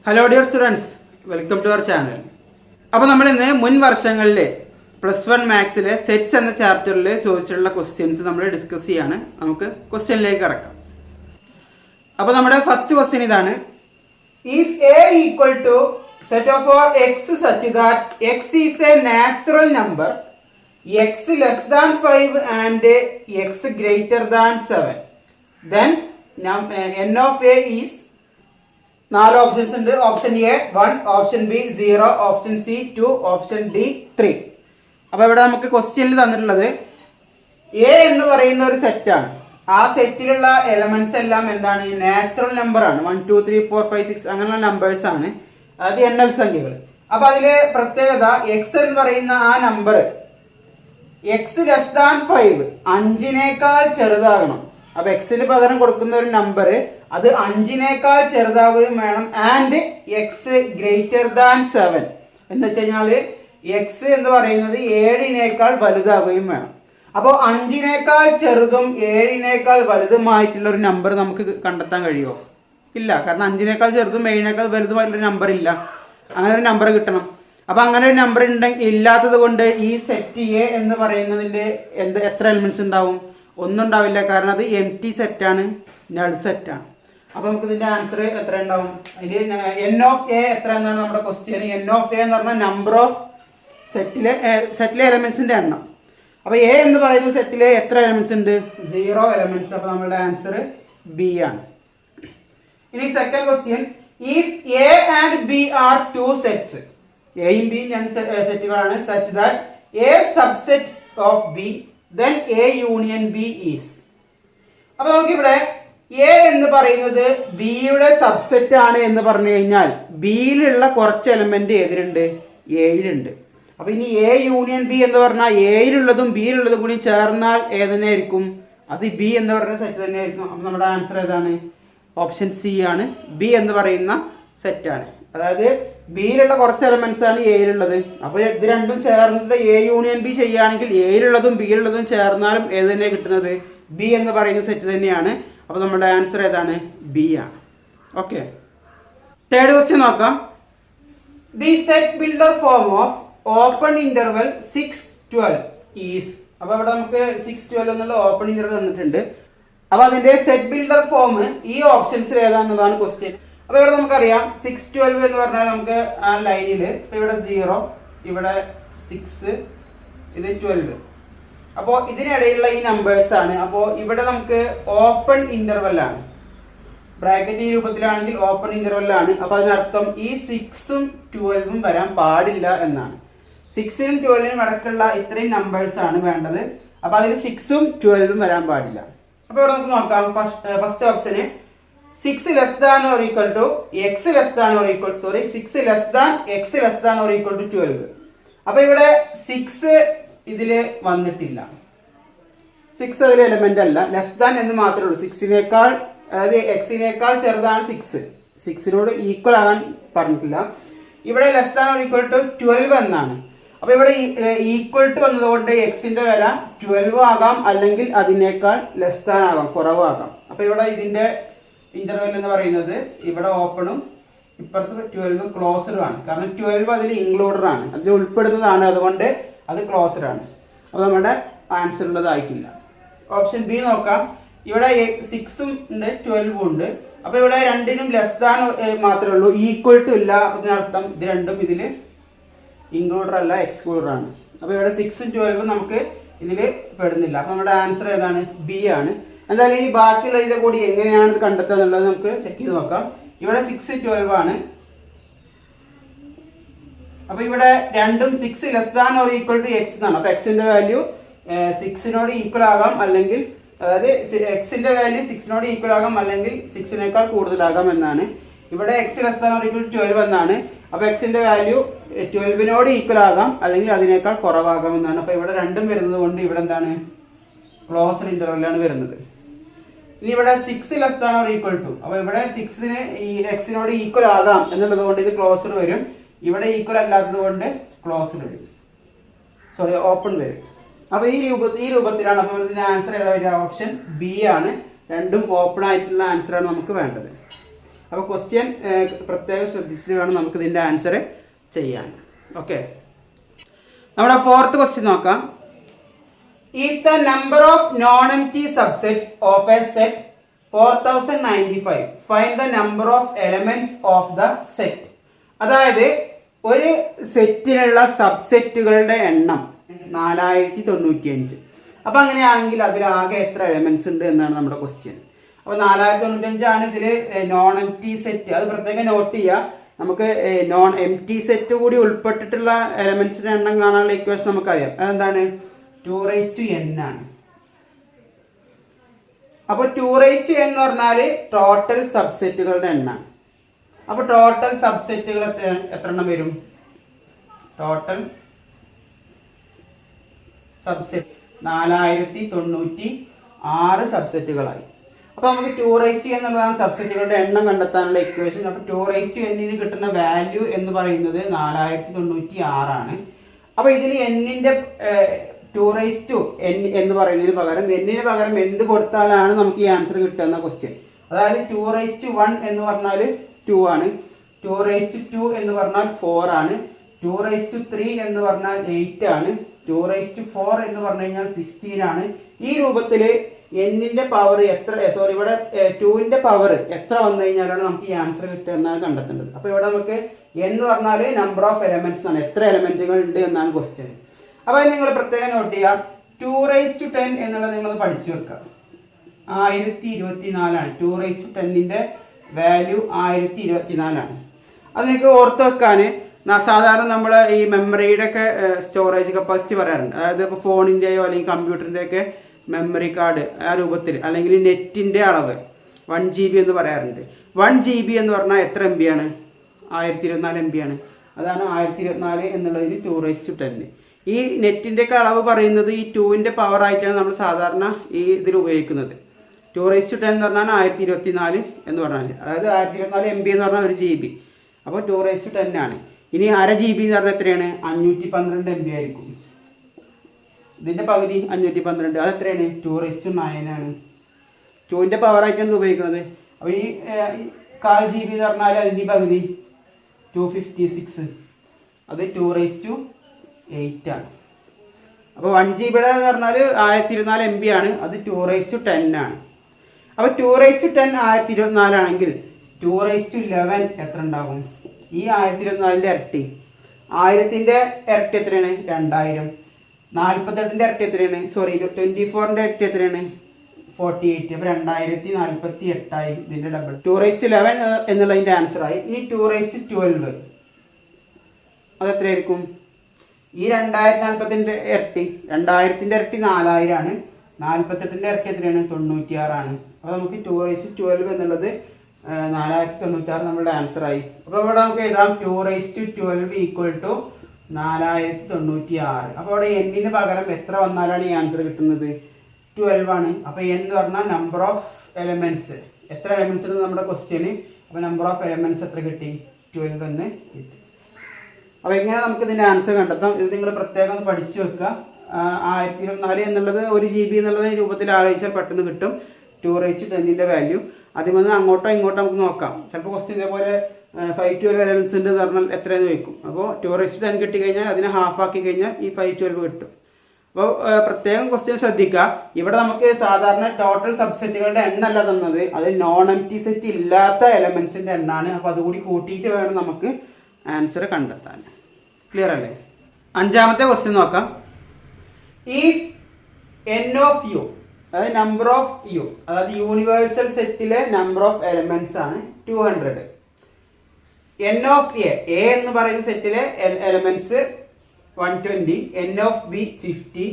Hello dear students, welcome to our channel. അപ്പോൾ നമ്മൾ ഇന്ന് മുൻ വർഷങ്ങളിലെ +1 മാത്സിലെ സെറ്റ്സ് എന്ന ചാപ്റ്ററിൽ ചോദിച്ചിട്ടുള്ള ക്വസ്റ്റ്യൻസ് നമ്മൾ ഡിസ്കസ് ചെയ്യാണ്. നമുക്ക് ക്വസ്റ്റ്യനിലേക്ക് കടക്കാം. അപ്പോൾ നമ്മുടെ ഫസ്റ്റ് ക്വസ്റ്റ്യൻ ഇതാണ്. If A equal to set of all x such that x is a natural number, x less than 5 and x greater than 7, then n of a is 4 options ഉണ്ട്. Option A 1, option B 0, option C 2, option D 3. അപ്പോൾ ഇവിടെ നമുക്ക് ക്വസ്റ്റ്യനിൽ തന്നിട്ടുള്ളത് A എന്ന് പറയുന്ന ഒരു സെറ്റാണ്. ആ സെറ്റിലുള്ള എലമെന്റ്സ് എല്ലാം എന്താണ്? നാച്ചുറൽ നമ്പർ ആണ്. 1 2 3 4 5 6 അങ്ങനെയുള്ള നമ്പേഴ്സ് ആണ്. അത് എണ്ണൽ സംഖ്യകൾ. അപ്പൊ അതില് പ്രത്യേകത എക്സ് എന്ന് പറയുന്ന ആ നമ്പർ എക്സ് ലെസ് ദാൻ 5 5നേക്കാൾ ചെറുതാകണം. അപ്പൊ എക്സിന് പകരം കൊടുക്കുന്ന ഒരു നമ്പർ അത് 5നേക്കാൾ ചെറുതാവുകയും വേണം. ആൻഡ് എക്സ് ഗ്രേറ്റർ ദാൻ 7 എന്ന് വെച്ച് കഴിഞ്ഞാല് എക്സ് എന്ന് പറയുന്നത് 7നേക്കാൾ വലുതാവുകയും വേണം. അപ്പോൾ 5നേക്കാൾ ചെറുതും 7നേക്കാൾ വലുതുമായിട്ടുള്ള ഒരു നമ്പർ നമുക്ക് കണ്ടെത്താൻ കഴിയുമോ? ഇല്ല. കാരണം 5നേക്കാൾ ചെറുതും 7നേക്കാൾ വലുതുമായിട്ടുള്ള നമ്പർ ഇല്ല. അങ്ങനെ ഒരു നമ്പർ കിട്ടണം. അപ്പൊ അങ്ങനെ ഒരു നമ്പർ ഇല്ലാത്തത് കൊണ്ട് ഈ സെറ്റ് എ എന്ന് പറയുന്നതിന്റെ എത്ര എലിമെന്റ്സ് ഉണ്ടാവും? ഒന്നും ഉണ്ടാവില്ല. കാരണം അത് എം ടി സെറ്റാണ്, നൾ സെറ്റാണ്. അപ്പൊ നമുക്ക് ഇതിന്റെ ആൻസർ എത്ര ഉണ്ടാവും? അതിൽ എൻ ഓഫ് എ എത്ര എന്നാണ് നമ്മുടെ ക്വസ്റ്റ്യൻ. എൻ ഓഫ് എ എന്ന് പറഞ്ഞാൽ നമ്പർ ഓഫ് സെറ്റിലെ എലമെന്റ്സിന്റെ എണ്ണം. അപ്പൊ എ എന്ന് പറയുന്ന സെറ്റിലെ എത്ര എലമെന്റ്സ് ഉണ്ട്? 0 എലമെന്റ്സ്. അപ്പൊ നമ്മുടെ ആൻസർ ബി ആണ്. ഇനി second question. If A and B are 2 sets, എയും ബിയും രണ്ട് സെറ്റുകളാണ്, such that A subset of B, then A union B is. അപ്പൊ നമുക്കിവിടെ എ എന്ന് പറയുന്നത് ബിയുടെ സബ്സെറ്റ് ആണ് എന്ന് പറഞ്ഞു കഴിഞ്ഞാൽ ബിയിലുള്ള കുറച്ച് എലമെന്റ് ഏതിലുണ്ട്? എയിലുണ്ട്. അപ്പൊ ഇനി എ യൂണിയൻ ബി എന്ന് പറഞ്ഞാൽ എയിലുള്ളതും ബിയിലുള്ളതും കൂടി ചേർന്നാൽ ഏതന്നെയായിരിക്കും? അത് ബി എന്ന് പറയുന്ന സെറ്റ് തന്നെ ആയിരിക്കും. അപ്പൊ നമ്മുടെ ആൻസർ ഏതാണ്? ഓപ്ഷൻ സി ആണ്. ബി എന്ന് പറയുന്ന സെറ്റാണ്. അതായത് ബിയിലുള്ള കുറച്ച് എലമെന്റ്സ് ആണ് എയിലുള്ളത്. അപ്പൊ ഇത് രണ്ടും ചേർന്നിട്ട് എ യൂണിയൻ ബി ചെയ്യുകയാണെങ്കിൽ എയിലുള്ളതും ബിയിലുള്ളതും ചേർന്നാലും ഏത് തന്നെയാണ് കിട്ടുന്നത്? ബി എന്ന് പറയുന്ന സെറ്റ് തന്നെയാണ്. അപ്പൊ നമ്മുടെ ആൻസർ ഏതാണ്? ബി ആണ്. ഓക്കെ, തേർഡ് ക്വസ്റ്റ്യൻ നോക്കാം. The set builder form of open interval 6 12 is. അപ്പൊ ഇവിടെ നമുക്ക് 6 12 എന്നുള്ള ഓപ്പൺ ഇന്റർവൽ തന്നിട്ടുണ്ട്. അപ്പൊ അതിന്റെ സെറ്റ് ബിൽഡർ ഫോം ഈ ഓപ്ഷൻസിൽ ഏതാണെന്നതാണ് ക്വസ്റ്റ്യൻ. അപ്പൊ ഇവിടെ നമുക്കറിയാം 6 12 എന്ന് പറഞ്ഞാൽ നമുക്ക് ആ ലൈനിൽ ഇവിടെ 0, ഇവിടെ 6, ഇത് 12. അപ്പോൾ ഇതിനിടയിലുള്ള ഈ നമ്പേഴ്സ് ആണ്. അപ്പോൾ ഇവിടെ നമുക്ക് ഓപ്പൺ ഇന്റർവെൽ ആണ്. ബ്രാക്കറ്റ് ഈ രൂപത്തിലാണെങ്കിൽ ഓപ്പൺ ഇന്റർവെൽ ആണ്. അപ്പൊ അതിനർത്ഥം ഈ 6ഉം 12ഉം വരാൻ പാടില്ല എന്നാണ്. 6നും 12നും ഇടയ്ക്കുള്ള ഇത്രയും നമ്പേഴ്സ് ആണ് വേണ്ടത്. അപ്പൊ അതിൽ 6ഉം 12ഉം വരാൻ പാടില്ല. അപ്പൊ ഇവിടെ നമുക്ക് നോക്കാം. First option 6 less than or equal to x less than or equal to 6 less than x less than or equal to 12. അപ്പൊ ഇവിടെ 6 ഇതില് വന്നിട്ടില്ല. 6 അതിലെ എലിമെന്റ് അല്ല. ലെസ് ദാൻ എന്ന് മാത്രമേ ഉള്ളൂ. 6നേക്കാൾ, അതായത് എക്സിനേക്കാൾ ചെറുതാണ് 6. 6നോട് ഈക്വൽ ആകാൻ പറഞ്ഞിട്ടില്ല. ഇവിടെ less than or equal to 12 എന്നാണ്. അപ്പൊ ഇവിടെ ഈക്വൽ ടു വന്നതുകൊണ്ട് എക്സിന്റെ വില 12 ആകാം, അല്ലെങ്കിൽ അതിനേക്കാൾ ലെസ് ദാൻ ആകാം, കുറവാകാം. അപ്പൊ ഇവിടെ ഇതിന്റെ ഇന്റർവെൽ എന്ന് പറയുന്നത് ഇവിടെ ഓപ്പണും ഇപ്പുറത്ത് 12 ക്ലോസ്ഡും ആണ്. കാരണം 12 അതിൽ ഇൻക്ലൂഡഡ് ആണ്, അതിൽ ഉൾപ്പെടുന്നതാണ്. അതുകൊണ്ട് അത് ക്ലോസ്ഡ് ആണ്. അപ്പൊ നമ്മുടെ ആൻസർ ഉള്ളതായിട്ടില്ല. ഓപ്ഷൻ ബി നോക്കാം. ഇവിടെ 6ഉം ഉണ്ട് 12ഉം ഉണ്ട്. അപ്പൊ ഇവിടെ രണ്ടിനും ലെസ് ദാൻ മാത്രമേ ഉള്ളൂ, ഈക്വൽ ടു ഇല്ല. അതിനർത്ഥം ഇത് രണ്ടും ഇതിൽ ഇൻക്ലൂഡർ അല്ല, എക്സ്ക്ലൂഡർ ആണ്. അപ്പൊ ഇവിടെ 6ഉം 12ഉം നമുക്ക് ഇതിൽ പെടുന്നില്ല. അപ്പൊ നമ്മുടെ ആൻസർ ഏതാണ്? ബി ആണ്. എന്തായാലും ഇനി ബാക്കിയുള്ള ഇതിന്റെ കൂടി എങ്ങനെയാണ് ഇത് കണ്ടെത്തുക എന്നുള്ളത് നമുക്ക് ചെക്ക് ചെയ്ത് നോക്കാം. ഇവിടെ 6 12 ആണ്. അപ്പൊ ഇവിടെ രണ്ടും 6 less than or equal to X എന്നാണ്. അപ്പൊ എക്സിന്റെ വാല്യൂ 6നോട് ഈക്വൽ ആകാം, അല്ലെങ്കിൽ അതായത് എക്സിന്റെ വാല്യൂ 6നോട് ഈക്വൽ ആകാം, അല്ലെങ്കിൽ 6നേക്കാൾ കൂടുതലാകാം എന്നാണ്. ഇവിടെ X less than or equal to 12 എന്നാണ്. അപ്പൊ എക്സിന്റെ വാല്യൂ 12നോട് ഈക്വൽ ആകാം, അല്ലെങ്കിൽ അതിനേക്കാൾ കുറവാകാം എന്നാണ്. അപ്പൊ ഇവിടെ രണ്ടും വരുന്നത് കൊണ്ട് ഇവിടെ എന്താണ്? ക്ലോസ്ഡ് ഇന്റർവെല്ലാണ് വരുന്നത്. ഇനി ഇവിടെ 6 less than or equal to, അപ്പൊ ഇവിടെ 6ന് ഈ എക്സിനോട് ഈക്വൽ ആകാം എന്നുള്ളത് കൊണ്ട് ഇത് ക്ലോസ്ഡ് വരും. ഇവിടെ ഈക്വൽ അല്ലാത്തത് കൊണ്ട് ക്ലോസ്ഡ് വരും, ഓപ്പൺ വരും. അപ്പൊ ഈ രൂപത്തിലാണ്. അപ്പൊ ഇതിന്റെ ആൻസർ ഏതാ വരിക? ഓപ്ഷൻ ബി ആണ്. രണ്ടും ഓപ്പൺ ആയിട്ടുള്ള ആൻസർ ആണ് നമുക്ക് വേണ്ടത്. അപ്പോൾ ക്വസ്റ്റ്യൻ പ്രത്യേകം ശ്രദ്ധിച്ചിട്ട് വേണം നമുക്ക് ഇതിൻ്റെ ആൻസർ ചെയ്യാൻ. ഓക്കെ, നമ്മുടെ ഫോർത്ത് ക്വസ്റ്റ്യൻ നോക്കാം. If the number of non-empty subsets of a set 4095, find the number of elements of the set. അതായത് ഒരു സെറ്റിലുള്ള സബ്സെറ്റുകളുടെ എണ്ണം 4095. അപ്പൊ അങ്ങനെയാണെങ്കിൽ അതിലാകെ എത്ര എലമെന്റ്സ് ഉണ്ട് എന്നാണ് നമ്മുടെ ക്വസ്റ്റ്യൻ. അപ്പൊ 4095 ആണ് ഇതിൽ നോൺ എംപ്റ്റി സെറ്റ്. അത് പ്രത്യേകം നോട്ട് ചെയ്യുക. നമുക്ക് നോൺ എംപ്റ്റി സെറ്റ് കൂടി ഉൾപ്പെട്ടിട്ടുള്ള എലമെന്റ്സിന്റെ എണ്ണം കാണാനുള്ള ഇക്വേഷൻ നമുക്കറിയാം. അതെന്താണ്? 2n ആണ്. അപ്പൊ 2n എന്ന് പറഞ്ഞാൽ ടോട്ടൽ സബ്സെറ്റുകളുടെ എണ്ണമാണ്. അപ്പൊ ടോട്ടൽ സബ്സെറ്റുകൾ എത്ര എണ്ണം വരും? Total subset 4096 സബ്സെറ്റുകളായി. അപ്പൊ നമുക്ക് 2n എന്നുള്ളതാണ് സബ്സെറ്റുകളുടെ എണ്ണം കണ്ടെത്താനുള്ള ഇക്വേഷൻ. അപ്പൊ 2n കിട്ടുന്ന വാല്യൂ എന്ന് പറയുന്നത് 4096 ആണ്. അപ്പൊ ഇതിൽ എന്നിന്റെ 2n എന്ന് പറയുന്നതിന് പകരം എന്നിന് പകരം എന്ത് കൊടുത്താലാണ് നമുക്ക് ഈ ആൻസർ കിട്ടുക എന്ന ക്വസ്റ്റ്യൻ. അതായത് 2:1 എന്ന് പറഞ്ഞാൽ 2 ആണ്, 2:2 എന്ന് പറഞ്ഞാൽ 4 ആണ്, 2:3 എന്ന് പറഞ്ഞാൽ 8 ആണ്, 2:4 എന്ന് പറഞ്ഞു കഴിഞ്ഞാൽ 16 ആണ്. ഈ രൂപത്തിൽ എന്നിന്റെ പവർ എത്ര, സോറി ഇവിടെ 2ന്റെ പവർ എത്ര വന്നു കഴിഞ്ഞാലാണ് നമുക്ക് ഈ ആൻസർ കിട്ടുക എന്നാണ് കണ്ടെത്തേണ്ടത്. അപ്പൊ ഇവിടെ നമുക്ക് എന്ന് പറഞ്ഞാൽ നമ്പർ ഓഫ് എലമെന്റ്സ് ആണ്, എത്ര എലമെന്റുകൾ ഉണ്ട് എന്നാണ് ക്വസ്റ്റ്യൻ. അപ്പൊ നിങ്ങൾ പ്രത്യേകം നോട്ട് ചെയ്യുക. 2:10 എന്നുള്ളത് നിങ്ങൾ പഠിച്ചു വെക്കുക. 1024 ആണ്. 2:10ന്റെ വാല്യൂ 1024 ആണ്. അത് നിങ്ങൾക്ക് ഓർത്ത് വെക്കാൻ സാധാരണ നമ്മൾ ഈ മെമ്മറിയുടെ ഒക്കെ സ്റ്റോറേജ് കപ്പാസിറ്റി പറയാറുണ്ട്. അതായത് ഇപ്പോൾ ഫോണിൻ്റെയോ അല്ലെങ്കിൽ കമ്പ്യൂട്ടറിൻ്റെ ഒക്കെ മെമ്മറി കാർഡ് ആ രൂപത്തിൽ, അല്ലെങ്കിൽ നെറ്റിൻ്റെ അളവ് 1 GB എന്ന് പറയാറുണ്ട്. 1 GB എന്ന് പറഞ്ഞാൽ എത്ര MB ആണ്? 1024 MB ആണ്. അതാണ് 1024 എന്നുള്ളതിന് 2:10. ഈ നെറ്റിൻ്റെ ഒക്കെ അളവ് പറയുന്നത് ഈ 2ന്റെ പവർ ആയിട്ടാണ് നമ്മൾ സാധാരണ ഈ ഇതിൽ ഉപയോഗിക്കുന്നത്. 2:10 എന്ന് പറഞ്ഞാൽ 1024 എന്ന് പറഞ്ഞാൽ, അതായത് 1024 MB എന്ന് പറഞ്ഞാൽ 1 GB. അപ്പോൾ 2:10 ആണ്. ഇനി 1/2 GB എന്ന് പറഞ്ഞാൽ എത്രയാണ്? 512 MB ആയിരിക്കും. ഇതിൻ്റെ പകുതി 512, അത് എത്രയാണ്? 2:9 ആണ്. 2ന്റെ പവർ ആയിട്ടാണ് ഉപയോഗിക്കുന്നത്. അപ്പോൾ ഈ 1/4 GB എന്ന് പറഞ്ഞാൽ അതിൻ്റെ പകുതി 256, അത് 2:8 ആണ്. അപ്പോൾ 1 GB എന്ന് പറഞ്ഞാൽ 1024 MB ആണ്, അത് 2:10 ആണ്. അപ്പോൾ 2:10 1024 ആണെങ്കിൽ 2:11 എത്ര ഉണ്ടാകും? ഈ 1024ന്റെ ഇരട്ടി. 1000ന്റെ ഇരട്ടി എത്രയാണ്? 2000. 48ന്റെ ഇരട്ടി എത്രയാണ്? സോറി 24ന്റെ ഇരട്ടി എത്രയാണ്? 48. അപ്പോൾ 2048 ആയി. ഇതിന്റെ ഡബിൾ 2:11 എന്നുള്ളതിന്റെ ആൻസർ ആയി. ഇനി 2:12 അത് എത്രയായിരിക്കും? ഈ 2040ന്റെ ഇരട്ടി, 2000ന്റെ ഇരട്ടി 4000 ആണ്. 48ന്റെ ഇരട്ടി എത്രയാണ്? 96 ആണ്. അപ്പോൾ നമുക്ക് 2:12 എന്നുള്ളത് 4096 നമ്മുടെ ആൻസർ ആയി. അപ്പോൾ ഇവിടെ നമുക്ക് എഴുതാം 2:12 ഈക്വൽ ടു 4096. അപ്പോൾ ഇവിടെ എന്നിന് പകരം എത്ര വന്നാലാണ് ഈ ആൻസർ കിട്ടുന്നത്? 12 ആണ്. അപ്പോൾ n എന്ന് പറഞ്ഞാൽ നമ്പർ ഓഫ് എലമെന്റ്സ്, എത്ര എലമെന്റ്സ് ഉണ്ട് നമ്മുടെ ക്വസ്റ്റ്യന്. അപ്പോൾ നമ്പർ ഓഫ് എലമെന്റ്സ് എത്ര കിട്ടി? 12 എന്ന് കിട്ടി. അപ്പോൾ എങ്ങനെ നമുക്ക് ഇതിൻ്റെ ആൻസർ കണ്ടെത്താം? ഇത് നിങ്ങൾ പ്രത്യേകം ഒന്ന് പഠിച്ചു വെക്കുക. 1024 എന്നുള്ളത് 1 GB എന്നുള്ളത് രൂപത്തിൽ ആലോചിച്ചാൽ പെട്ടെന്ന് കിട്ടും. 2:10ന്റെ വാല്യൂ അതിൽ നിന്ന് അങ്ങോട്ടോ ഇങ്ങോട്ടോ നമുക്ക് നോക്കാം. ചിലപ്പോൾ ക്വസ്റ്റ്യൻ ഇതേപോലെ 512 എലമെന്റ്സ് ഉണ്ട് എന്ന് പറഞ്ഞാൽ എത്രയെന്ന് ചോദിക്കും. അപ്പോൾ 2:10 കിട്ടിക്കഴിഞ്ഞാൽ അതിനെ ഹാഫ് ആക്കി കഴിഞ്ഞാൽ ഈ 512 കിട്ടും. അപ്പോൾ പ്രത്യേകം ക്വസ്റ്റ്യൻ ശ്രദ്ധിക്കുക. ഇവിടെ നമുക്ക് സാധാരണ ടോട്ടൽ സബ്സെറ്റുകളുടെ എണ്ണല്ല തന്നത്, അത് നോൺ എംപ്റ്റി സെറ്റ് ഇല്ലാത്ത എലമെന്റ്സിന്റെ എണ്ണാണ്. അപ്പോൾ അതുകൂടി കൂട്ടിയിട്ട് വേണം നമുക്ക് ആൻസർ കണ്ടെത്താൻ. ക്ലിയർ അല്ലേ? അഞ്ചാമത്തെ ക്വസ്റ്റ്യൻ നോക്കാം. ഇഫ് n ഓഫ് യു, അതായത് നമ്പർ ഓഫ് യു, അതായത് യൂണിവേഴ്സൽ സെറ്റിലെ നമ്പർ ഓഫ് എലമെന്റ്സ് ആണ് 200. n ഓഫ് എ എന്ന് പറയുന്ന സെറ്റിലെ elements 120, n of B 50,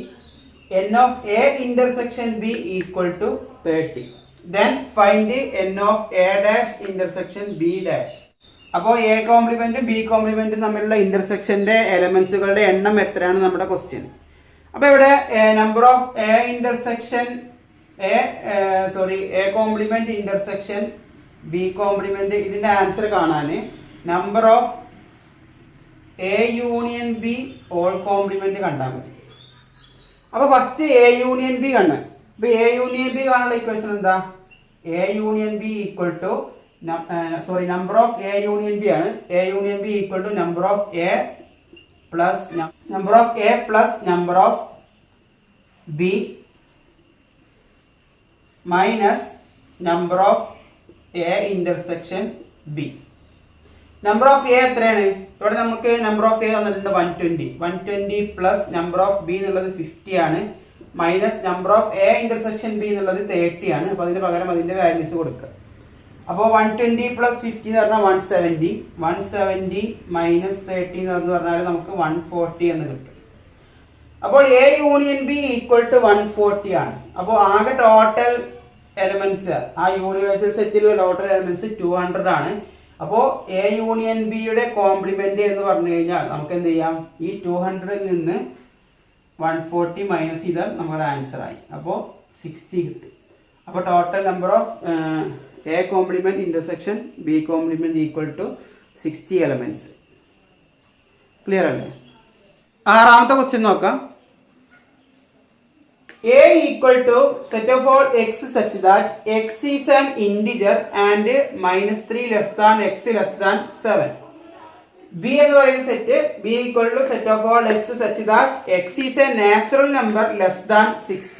n of A intersection B equal to 30. Then find n of A dash intersection B dash. അപ്പോൾ A കോംപ്ലിമെന്റും B കോംപ്ലിമെന്റും തമ്മിലുള്ള ഇന്റർസെക്ഷന്റെ എലമെന്റ്സുകളുടെ എണ്ണം എത്രയാണ് നമ്മുടെ ക്വസ്റ്റ്യൻ. അപ്പോൾ ഇവിടെ number of A intersection A complement intersection B complement, ഇതിന്റെ ആൻസർ കാണാൻ number of A union B whole complement കണ്ടാൽ മതി. അപ്പോൾ ഫസ്റ്റ് എ യൂണിയൻ ബി കണ്ട്. അപ്പോൾ എ യൂണിയൻ ബി കാണാനുള്ള ഇക്വേഷൻ എന്താ? A union B equal to number of A union B ആണ്. A union B equal to number of A plus number of B minus number of A intersection B. Number of A എത്രയാണ്? ഇവിടെ നമുക്ക് number of A തന്നിട്ടുണ്ട് 120 plus number of B എന്നുള്ളത് 50 ആണ്, minus number of A intersection B എന്നുള്ളത് 30 ആണ്. അപ്പൊ അതിന് പകരം അതിന്റെ വാല്യൂസ് കൊടുക്കുക. അപ്പോൾ 120 പ്ലസ് 50 എന്ന് പറഞ്ഞാൽ 170 മൈനസ് 30 എന്ന് പറഞ്ഞാൽ നമുക്ക് 140 എന്ന് കിട്ടും. അപ്പോൾ A union B equal to 140 ആണ്. അപ്പോൾ ആകെ ടോട്ടൽ എലമെന്റ്സ് ആ യൂണിവേഴ്സൽ സെറ്റിലുള്ള ടോട്ടൽ എലമെന്റ്സ് 200 ആണ്. അപ്പോൾ എ യൂണിയൻ ബിയുടെ കോംപ്ലിമെന്റ് എന്ന് പറഞ്ഞു കഴിഞ്ഞാൽ നമുക്ക് എന്ത് ചെയ്യാം? ഈ 200ൽ നിന്ന് 140 മൈനസ് ചെയ്താൽ നമ്മുടെ ആൻസർ ആയി. അപ്പോൾ 60 കിട്ടും. അപ്പോൾ total number of A complement intersection B complement equal to 60 elements. Clear അല്ലേ? ആറാമത്തെ ക്വസ്റ്റ്യൻ നോക്കാം. A equal to set of all x such that x is an integer and -3 less than x less than 7. B എന്ന് പറയുന്ന set B equal to set of all x such that x is a natural number less than 6.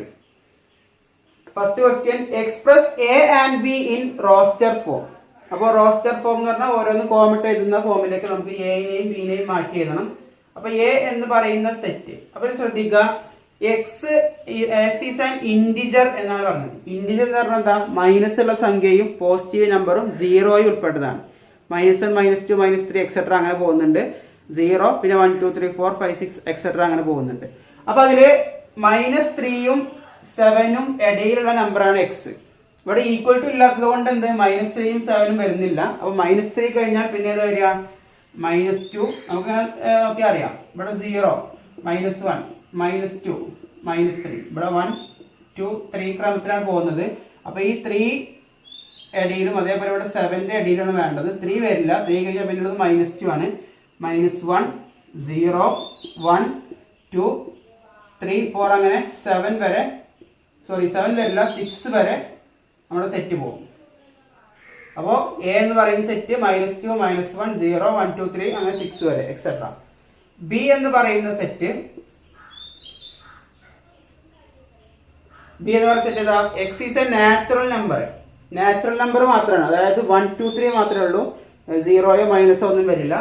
First question, express A and B in roster form. അപ്പോൾ roster form എന്ന് പറഞ്ഞാൽ ഓരോന്ന് കോമിട്ട് എഴുതുന്ന ഫോമിലേക്ക് നമുക്ക് എനെയും ബിനെയും മാറ്റി എഴുതണം. അപ്പോൾ എ എന്ന് പറയുന്ന സെറ്റ്, അപ്പോൾ ശ്രദ്ധിക്കുക, എക്സ് ഈസ് ആൻ ഇൻഡിജർ എന്നാണ് പറഞ്ഞത്. ഇൻഡിജർ എന്ന് പറഞ്ഞാൽ എന്താ? മൈനസ് ഉള്ള സംഖ്യയും പോസിറ്റീവ് നമ്പറും സീറോയും ഉൾപ്പെട്ടതാണ്. -1 -2 -3 എക്സെട്ര അങ്ങനെ പോകുന്നുണ്ട്. 0 പിന്നെ 1 2 3 4 5 6 എക്സെട്ര അങ്ങനെ പോകുന്നുണ്ട്. അപ്പൊ അതില് -3യും 7ഉം ഇടയിലുള്ള നമ്പറാണ് എക്സ്. ഇവിടെ ഈക്വൽ ടു ഇല്ലാത്തത് കൊണ്ട് എന്ത് -3യും 7ഉം വരുന്നില്ല. അപ്പൊ -3 കഴിഞ്ഞാൽ പിന്നെ ഏതാ വരിക? -2. നമുക്ക് നോക്കി അറിയാം. ഇവിടെ 0 -1 -2 -3, ഇവിടെ 1 2 3 ക്രമത്തിലാണ് പോകുന്നത്. അപ്പൊ ഈ 3 ഇടയിലും അതേപോലെ ഇവിടെ 7ന്റെ ഇടയിലാണ് വേണ്ടത്. 3 വരില്ല. 3 കഴിഞ്ഞാൽ പിന്നുള്ളത് -2 ആണ്. -1 0 1 2 3 4 അങ്ങനെ 7 വരെ, 7 വരില്ല, 6 വരെ നമ്മുടെ സെറ്റ് പോകും. അപ്പോൾ എ എന്ന് പറയുന്ന സെറ്റ് -2 -1 0 1 2 3 അങ്ങനെ 6 വരെ എക്സെട്ര. ബി എന്ന് പറയുന്ന സെറ്റ് ഏതാ? X is a natural number മാത്രമാണ്. അതായത് 1 2 3 മാത്രമേ ഉള്ളൂ. 0യോ മൈനസോ ഒന്നും വരില്ല.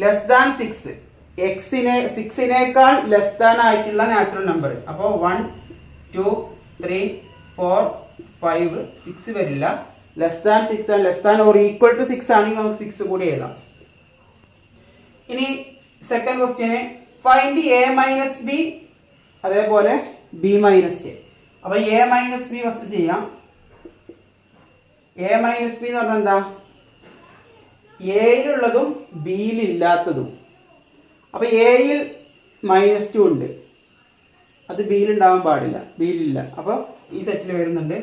ലെസ് ദാൻ 6, സിക്സിനേക്കാൾ ലെസ് ദാൻ ആയിട്ടുള്ള നാച്ചുറൽ നമ്പർ. അപ്പോൾ 1 2 3 4 5 6 വരില്ല. ലെസ് ദാൻ 6 ആണ്. Less than or equal to 6 ആണെങ്കിൽ നമുക്ക് 6 കൂടി എഴുതാം. ഇനി second question find A minus B അതേപോലെ ബി മൈനസ് എ. അപ്പൊ എ മൈനസ് ബി ഫസ്റ്റ് ചെയ്യാം. എ മൈനസ് ബി എന്ന് പറഞ്ഞാൽ എന്താ? എയിലുള്ളതും ബിയിലില്ലാത്തതും. അപ്പൊ എയിൽ -2 ഉണ്ട്, അത് ബിയിൽ ഉണ്ടാവാൻ പാടില്ല, ബിയിലില്ല. അപ്പൊ ഈ സെറ്റിൽ വരുന്നുണ്ട്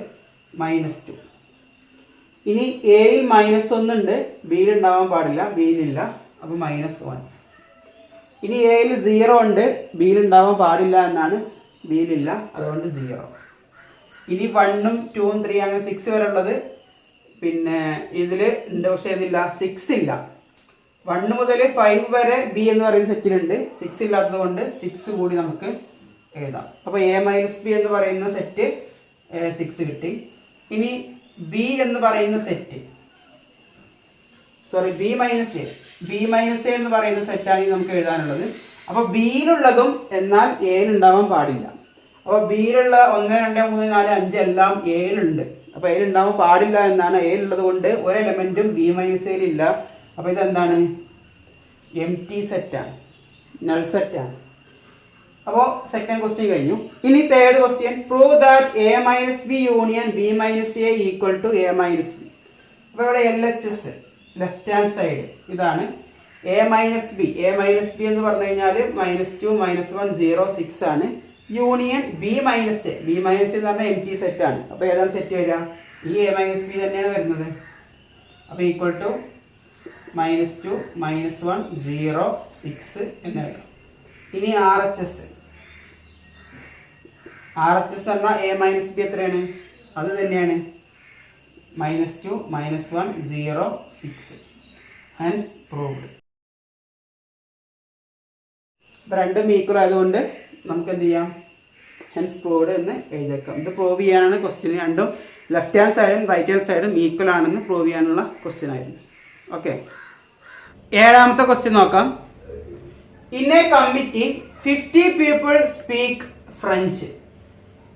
-2. ഇനി എയിൽ -1 ഉണ്ട്, ബിയിൽ ഉണ്ടാവാൻ പാടില്ല, ബിയിലില്ല, അപ്പൊ -1. ഇനി എയിൽ 0 ഉണ്ട്, ബിയിൽ ഉണ്ടാവാൻ പാടില്ല എന്നാണ്, ബിയിലില്ല, അതുകൊണ്ട് 0. ഇനി 1ഉം 2ഉം 3 അങ്ങനെ 6 വരെ ഉള്ളത് പിന്നെ ഇതില് ഉണ്ട്, പക്ഷെ ഇതില്ല, 6 ഇല്ല. 1 മുതൽ 5 വരെ ബി എന്ന് പറയുന്ന സെറ്റിലുണ്ട്, 6 ഇല്ലാത്തത് കൊണ്ട് 6 കൂടി നമുക്ക് എഴുതാം. അപ്പൊ എ മൈനസ് ബി എന്ന് പറയുന്ന സെറ്റ് 6 കിട്ടി. ഇനി ബി എന്ന് പറയുന്ന സെറ്റ്, ബി മൈനസ് എ എന്ന് പറയുന്ന സെറ്റാണ് നമുക്ക് എഴുതാനുള്ളത്. അപ്പൊ ബിയിലുള്ളതും എന്നാൽ എയിൽ ഉണ്ടാവാൻ പാടില്ല. അപ്പൊ ബിയിലുള്ള 1 2 3 4 5 എല്ലാം എയിലുണ്ട്. അപ്പൊ എയിൽ ഉണ്ടാവാൻ പാടില്ല എന്നാണ്. എയിലുള്ളത് കൊണ്ട് ഒരു എലമെന്റും ബി മൈനസ് എയിൽ ഇല്ല. അപ്പൊ ഇതെന്താണ്? എം ടി സെറ്റാണ്, നൾ സെറ്റാണ്. അപ്പോൾ സെക്കൻഡ് ക്വസ്റ്റ്യൻ കഴിഞ്ഞു. ഇനി third question, prove that A minus B union B minus A equal to A minus B. അപ്പോൾ ഇവിടെ LHS ലെഫ്റ്റ് ഹാൻഡ് സൈഡ് ഇതാണ് A minus B. A minus B എന്ന് പറഞ്ഞു കഴിഞ്ഞാൽ -2 -1 0 6 ആണ്. Union B minus A. B minus എന്ന് പറഞ്ഞാൽ M T set ആണ്. അപ്പോൾ ഏതാണ് സെറ്റ് വരിക? ഈ എ മൈനസ് ബി തന്നെയാണ് വരുന്നത്. അപ്പോൾ ഈക്വൽ ടു -2 -1 0 6 എന്ന് വരും. ഇനി RHS പറഞ്ഞാൽ എ മൈനസ് ബി എത്രയാണ്? അത് തന്നെയാണ് -2 -1 0 6 ഹെൻസ് പ്രൂവ്ഡ്. ഇപ്പം രണ്ടും ഈക്വൽ ആയതുകൊണ്ട് നമുക്ക് എന്ത് ചെയ്യാം, ഹെൻസ് പ്രൂവ്ഡ് എന്ന് എഴുതിയേക്കാം. ഇത് പ്രൂവ് ചെയ്യാനാണ് ക്വസ്റ്റ്യൻ. രണ്ടും ലെഫ്റ്റ് ഹാൻഡ് സൈഡും റൈറ്റ് ഹാൻഡ് സൈഡും ഈക്വൽ ആണെന്ന് പ്രൂവ് ചെയ്യാനുള്ള ക്വസ്റ്റ്യൻ ആയിരുന്നു. ഓക്കെ, ഏഴാമത്തെ ക്വസ്റ്റ്യൻ നോക്കാം. In A committee 50 people speak French,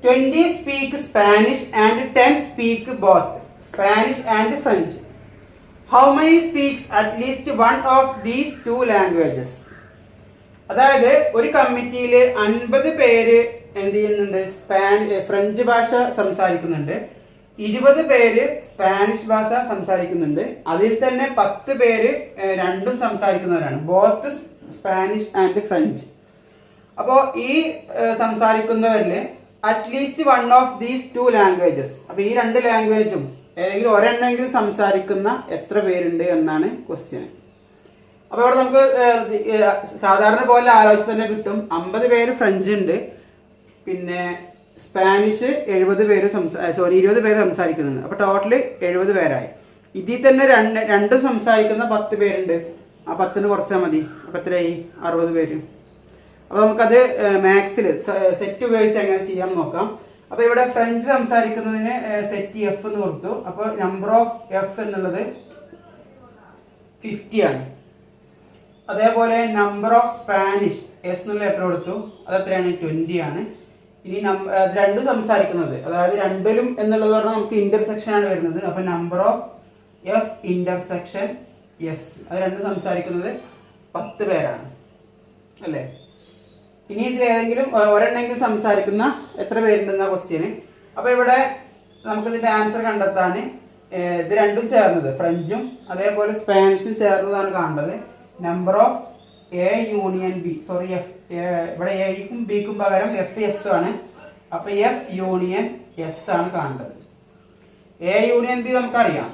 20 speak Spanish and 10 speak both Spanish and French. How many speaks at least one of these two languages? അതായത് ഒരു കമ്മിറ്റിയിൽ 50 പേര് എന്ത് ചെയ്യുന്നുണ്ട്, ഫ്രഞ്ച് ഭാഷ സംസാരിക്കുന്നുണ്ട്, 20 പേര് സ്പാനിഷ് ഭാഷ സംസാരിക്കുന്നുണ്ട്, അതിൽ തന്നെ 10 പേര് രണ്ടും സംസാരിക്കുന്നവരാണ്, ബോത്ത് സ്പാനിഷ് ആൻഡ് ഫ്രഞ്ച്. അപ്പോൾ ഈ സംസാരിക്കുന്നവരിൽ at least one of these two languages, അപ്പോൾ ഈ രണ്ട് ലാംഗ്വേജും ഏതെങ്കിലും ഒരെണ്ണമെങ്കിലും സംസാരിക്കുന്ന എത്ര പേരുണ്ട് എന്നാണ് ക്വസ്റ്റ്യൻ. അപ്പോൾ ഇവിടെ നമുക്ക് സാധാരണ പോലെ ആലോചിച്ച് തന്നെ കിട്ടും. 50 പേര് ഫ്രഞ്ച് ഉണ്ട്, പിന്നെ സ്പാനിഷ് 20 പേര് 20 പേര് സംസാരിക്കുന്നുണ്ട്. അപ്പോൾ ടോട്ടല് 70 പേരായി. ഇതിൽ തന്നെ രണ്ടും സംസാരിക്കുന്ന 10 പേരുണ്ട്. ആ 10ന് കുറച്ചാൽ മതി. അപ്പോൾ എത്രയായി? 60 പേര്. അപ്പോൾ നമുക്കത് മാത്സിൽ സെറ്റ് ഉപയോഗിച്ച് എങ്ങനെ ചെയ്യാൻ നോക്കാം. അപ്പോൾ ഇവിടെ ഫ്രഞ്ച് സംസാരിക്കുന്നതിന് സെറ്റ് എഫ് എന്ന് കൊടുത്തു. അപ്പോൾ നമ്പർ ഓഫ് എഫ് എന്നുള്ളത് 50 ആണ്. അതേപോലെ നമ്പർ ഓഫ് സ്പാനിഷ് എസ് എന്നുള്ള ലെറ്റർ കൊടുത്തു, അത് എത്രയാണ്? 20 ആണ്. ഇനി രണ്ടും സംസാരിക്കുന്നത്, അതായത് രണ്ടിലും എന്നുള്ളത് പറഞ്ഞാൽ നമുക്ക് ഇന്റർസെക്ഷൻ ആണ് വരുന്നത്. അപ്പോൾ number of F intersection S, അത് രണ്ടും സംസാരിക്കുന്നത് 10 പേരാണ് അല്ലേ. ഇനി ഇതിൽ ഏതെങ്കിലും ഒരെണ്ണെങ്കിലും സംസാരിക്കുന്ന എത്ര പേരുണ്ടെന്ന ക്വസ്റ്റ്യന്. അപ്പോൾ ഇവിടെ നമുക്കിതിൻ്റെ ആൻസർ കണ്ടെത്താൻ ഇത് രണ്ടും ചേർന്നത്, ഫ്രഞ്ചും അതേപോലെ സ്പാനിഷും ചേർന്നതാണ് കാണേണ്ടത്. Number of A union B, sorry F, ഇവിടെ എക്കും ബിക്കും പകരം എഫ് എസ് ആണ്. അപ്പോൾ എഫ് യൂണിയൻ എസ് ആണ് കാണേണ്ടത്. എ യൂണിയൻ ബി നമുക്കറിയാം,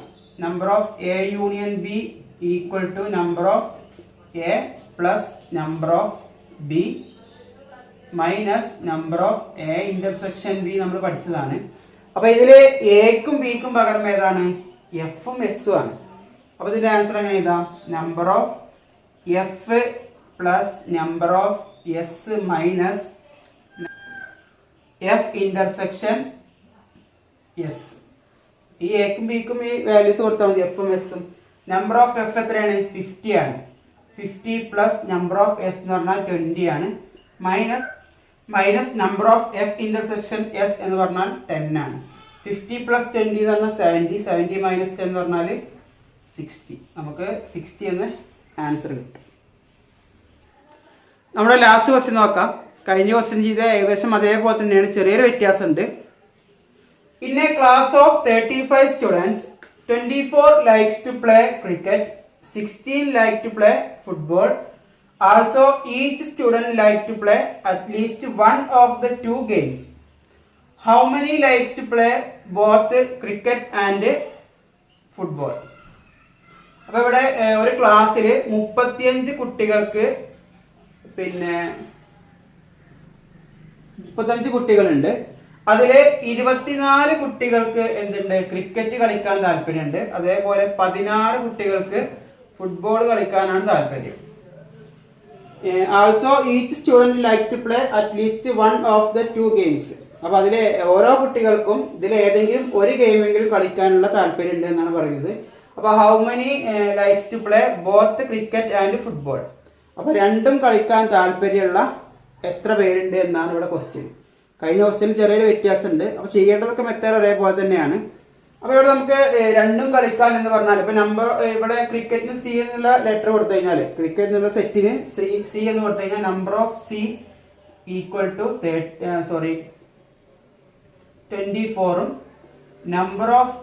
number of A union B equal to number of A plus number of B minus number of A intersection B നമ്മൾ പഠിച്ചതാണ്. അപ്പൊ ഇതില് എക്കും ബിക്കും പകരം ഏതാണ്? എഫും എസും ആണ്. അപ്പൊ ഇതിന്റെ ആൻസർ എങ്ങനെ എഴുതാം? Number of F plus number of S minus F intersection S. ഈ എക്കും ബിക്കും ഈ വാല്യൂസ് കൊടുത്താൽ മതി, എഫും എസും. നമ്പർ ഓഫ് എഫ് എത്രയാണ്? 50 ആണ്. 50 പ്ലസ് നമ്പർ ഓഫ് എസ് എന്ന് പറഞ്ഞാൽ 20 ആണ്. Minus number of F intersection S എന്ന് പറഞ്ഞാൽ 10 ആണ്. 50 പ്ലസ് 20 എന്ന് പറഞ്ഞാൽ 70. 70 മൈനസ് 10 എന്ന് പറഞ്ഞാൽ 60. നമുക്ക് 60 എന്ന് ആൻസർ കിട്ടും. നമ്മുടെ ലാസ്റ്റ് ക്വസ്റ്റ്യൻ നോക്കാം. കഴിഞ്ഞ ക്വസ്റ്റ്യൻ ചെയ്ത ഏകദേശം അതേപോലെ തന്നെയാണ്, ചെറിയൊരു വ്യത്യാസമുണ്ട്. In A class of 35 students 24 likes to play cricket, 16 like to play football. Also, each student like to play at least one of the two games. How many likes to play both cricket and football? അപ്പോൾ ഇവിടെ ഒരു ക്ലാസ്സിൽ 35 കുട്ടികൾക്ക്, പിന്നെ 35 കുട്ടികളുണ്ട്. അതിൽ 24 കുട്ടികൾക്ക് എന്തുണ്ട്? ക്രിക്കറ്റ് കളിക്കാൻ താല്പര്യമുണ്ട്. അതേപോലെ 16 കുട്ടികൾക്ക് ഫുട്ബോൾ കളിക്കാനാണ് താല്പര്യം. Also each student like to play at least one of the two games. അപ്പോൾ അതിലെ ഓരോ കുട്ടികൾക്കും ഇതിൽ ഏതെങ്കിലും ഒരു ഗെയിമെങ്കിലും കളിക്കാനുള്ള താല്പര്യം ഉണ്ട് എന്നാണ് പറയുന്നത്. അപ്പോൾ how many likes to play both cricket and football. അപ്പോൾ രണ്ടും കളിക്കാൻ താല്പര്യമുള്ള എത്ര പേരുണ്ട് എന്നാണ് ഇവിടെ ക്വസ്റ്റ്യൻ. കഴിഞ്ഞ ക്വസ്റ്റ്യൻ ചെറിയൊരു വ്യത്യാസമുണ്ട്. അപ്പോൾ ചെയ്യേണ്ടതൊക്കെ മെത്തേഡ് ഒരേപോലെ തന്നെയാണ്. അപ്പോൾ ഇവിടെ നമുക്ക് രണ്ടും കളിക്കാൻ എന്ന് പറഞ്ഞാൽ, ഇപ്പൊ നമ്പർ ഇവിടെ ക്രിക്കറ്റിന് സി എന്നുള്ള ലെറ്റർ കൊടുത്തു കഴിഞ്ഞാൽ, ക്രിക്കറ്റ് എന്നുള്ള സെറ്റിന് സി എന്ന് കൊടുത്തു കഴിഞ്ഞാൽ number of C equal to 24ഉം നമ്പർ ഓഫ്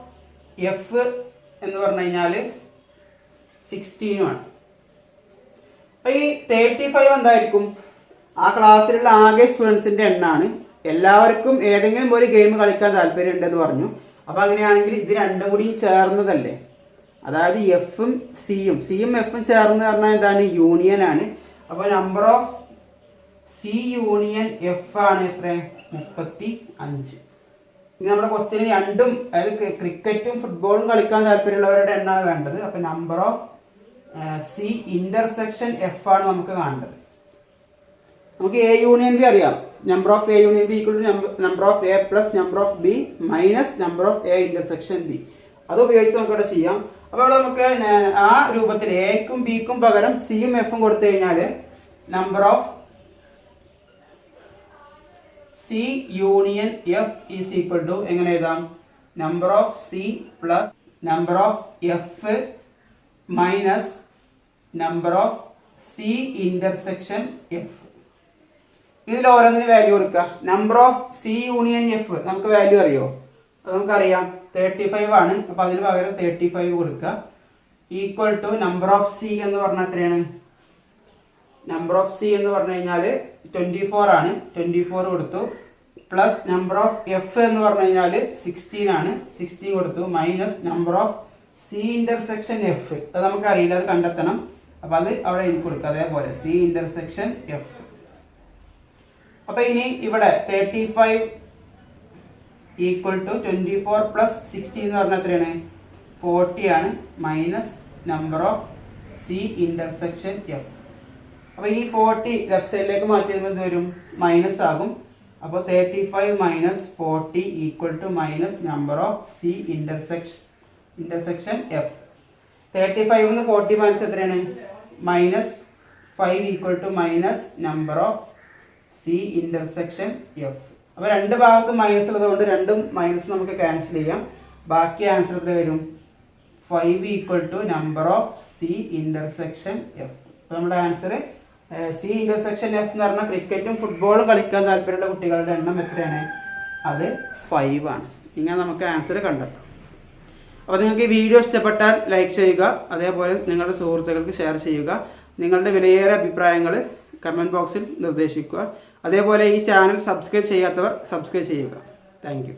എഫ് എന്ന് പറഞ്ഞു കഴിഞ്ഞാൽ 16ഉമാണ്. അപ്പൊ ഈ 35 എന്തായിരിക്കും? ആ ക്ലാസ്സിലുള്ള ആകെ സ്റ്റുഡൻസിന്റെ എണ്ണാണ്. എല്ലാവർക്കും ഏതെങ്കിലും ഒരു ഗെയിം കളിക്കാൻ താല്പര്യം ഉണ്ടെന്ന് പറഞ്ഞു. അപ്പൊ അങ്ങനെയാണെങ്കിൽ ഇത് രണ്ടും കൂടി ചേർന്നതല്ലേ, അതായത് എഫും സിയും എഫും ചേർന്ന് പറഞ്ഞാൽ എന്താണ്? യൂണിയൻ ആണ്. അപ്പൊ number of C union F ആണ് എത്ര? 35. ഇനി നമ്മുടെ ക്വസ്റ്റ്യൻ രണ്ടും, അതായത് ക്രിക്കറ്റും ഫുട്ബോളും കളിക്കാൻ താല്പര്യമുള്ളവരുടെ എണ്ണമാണ് വേണ്ടത്. അപ്പം number of C intersection F ആണ് നമുക്ക് കാണേണ്ടത്. നമുക്ക് എ യൂണിയൻ ബി അറിയാം. Number of A union B equal to number of A plus number of B minus number of A intersection B. അത് ഉപയോഗിച്ച് നമുക്ക് ഇവിടെ ചെയ്യാം. അപ്പോൾ ഇവിടെ നമുക്ക് ആ രൂപത്തിൽ എക്കും ബിക്കും പകരം സിയും എഫും കൊടുത്തു കഴിഞ്ഞാൽ number of C union F is equal to എങ്ങനെ എഴുതാം? Number of C plus number of F minus number of C intersection F. ഇതിൽ ഓരോന്നിന് വാല്യൂ കൊടുക്കുക. Number of C union F നമുക്ക് വാല്യൂ അറിയോ? അത് നമുക്കറിയാം 35 ആണ്. അപ്പൊ അതിന് പകരം 35 കൊടുക്കുക. Equal to number of C എന്ന് പറഞ്ഞാൽ എത്രയാണ്? നമ്പർ ഓഫ് സി എന്ന് പറഞ്ഞു കഴിഞ്ഞാൽ 24 ആണ്. 24 കൊടുത്തു. പ്ലസ് നമ്പർ ഓഫ് എഫ് എന്ന് പറഞ്ഞു കഴിഞ്ഞാൽ 16 ആണ്. 16 കൊടുത്തു. Minus number of C intersection F, അത് നമുക്ക് അറിയില്ല, അത് കണ്ടെത്തണം. അപ്പൊ അത് അവിടെ എഴുതി കൊടുക്കുക. അതേപോലെ സി ഇന്റർസെക്ഷൻ എഫ്. അപ്പൊ ഇനി ഇവിടെ 35 ഈക്വൽ ടു 24 പ്ലസ് 16 എന്ന് പറഞ്ഞാൽ എത്രയാണ്? 40 ആണ്. Minus number of C intersection F. അപ്പൊ ഇനി 40 ലെഫ്റ്റ് സൈഡിലേക്ക് മാറ്റി എന്ത് വരും? മൈനസ് ആകും. അപ്പോൾ 35 minus 40 equal to minus number of C intersection F. 35 നിന്ന് 40 മൈനസ് എത്രയാണ്? Minus 5 equal to minus number of C intersection F. അപ്പൊ രണ്ട് ഭാഗത്തും മൈനസ് ഉള്ളത് കൊണ്ട് രണ്ടും മൈനസ് നമുക്ക് ക്യാൻസൽ ചെയ്യാം. ബാക്കി ആൻസർ എത്ര വരും? 5 equal to number of C intersection F. അപ്പൊ നമ്മുടെ ആൻസർ സി ഇന്റർസെക്ഷൻ എഫ് എന്ന് പറഞ്ഞാൽ ക്രിക്കറ്റും ഫുട്ബോളും കളിക്കാൻ താല്പര്യമുള്ള കുട്ടികളുടെ എണ്ണം എത്രയാണ്? അത് 5 ആണ്. ഇങ്ങനെ നമുക്ക് ആൻസർ കണ്ടെത്താം. അപ്പോൾ നിങ്ങൾക്ക് ഈ വീഡിയോ ഇഷ്ടപ്പെട്ടാൽ ലൈക്ക് ചെയ്യുക. അതേപോലെ നിങ്ങളുടെ സുഹൃത്തുക്കൾക്ക് ഷെയർ ചെയ്യുക. നിങ്ങളുടെ വിലയേറിയ അഭിപ്രായങ്ങൾ കമൻറ്റ് ബോക്സിൽ നിർദ്ദേശിക്കുക. അതേപോലെ ഈ ചാനൽ സബ്സ്ക്രൈബ് ചെയ്യാത്തവർ സബ്സ്ക്രൈബ് ചെയ്യുക. Thank you.